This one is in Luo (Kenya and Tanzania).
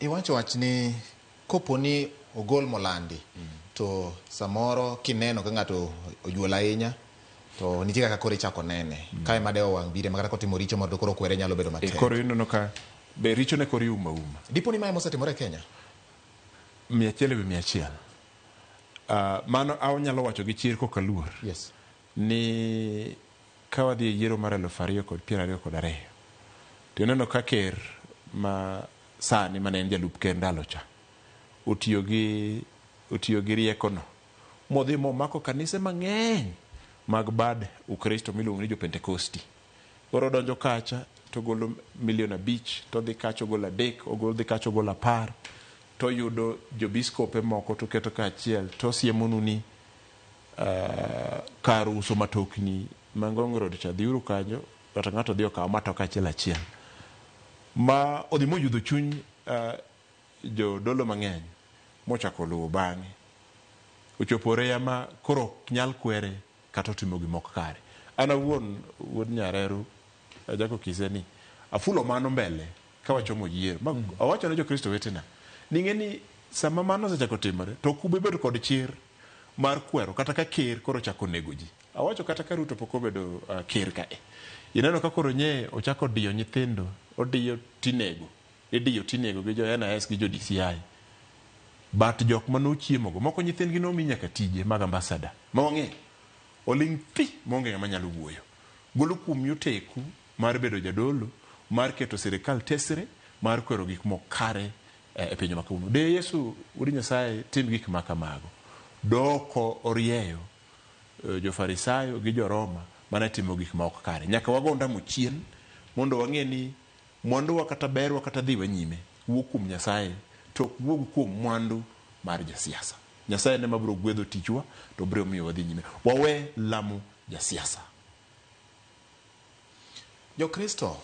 Iwacho wach ni koponi ogol molandi to samoro kineno ka ng'ato ojuola ahinya to nitie kaka kore chako nene kae madeo wang' bire makata kotimo richo mondo koro kwere nyalo bedo matek. Koro ineno ka be richo ne kori uma. Diponi mae mosetimore Kenya 100%. Mano anyalo wacho gi chir kokaluor. Yes. Ni ka wadhi e yiero mar 2022 to ineno ka ker ma sani mane en jalup ker ndalo cha otiyo gi riekono modhi momako kanise mang'eny mag bad Ukristo miluongo ni jo Pentekosti. Oro donjo kacha to golo 5 million, to dhi kacha golo 3, dhi kacha golo 10, to yudo jobiskope moko to keto kaachiel to siemonu ni kar uso matokni Mangong Road cha dhiuru kanyo kata ng'ato dhi okawo matoka achiel ma odhi moyudho chuny jo dolo mang'eny mochako luwo bang'e ochopore ya ma koro nyal kwere kata timo gimoko kare. Ana wuod Nyareru Jako Kiseni afulo mano mbele ka wachomo yiero awacho ne jo Kristo wetena ning'eni sama mano sechako timore to kube bedo kod chir mar kwero kata ka ker koro chako nego ji. Awacho kata ka Ruto pok obedo ker kae ineno ka koro nye ochako diyo nyithindo odiyo tinego gi jo NIS gi jo DCI but jok manochiemogo moko nyithindgi nomi nyaka tije mag ambassador mawang'e oling pi monge ng'ama nyalo wuoyo golo kuom yoteku mar bedo jadolo mar keto sirikal tesre mar kwero gik mokare e piny makauno. De Yesu uri Nyasaye tim gik makamago doko orieyo jo Farisayo gi jo Roma mana timo gik ma ok kare. Nyaka wagonda mochien mondo wang'e ni mwandu wa kata berwa kata dhiwa nyime wuok kuom Nyasaye to wuok kuom mwandu mar jasiasa. Nyasaye ne mabro gwedho tichwa to bro miyo wadhi nyime. Wawe lamo jasiasa. Jo Kristo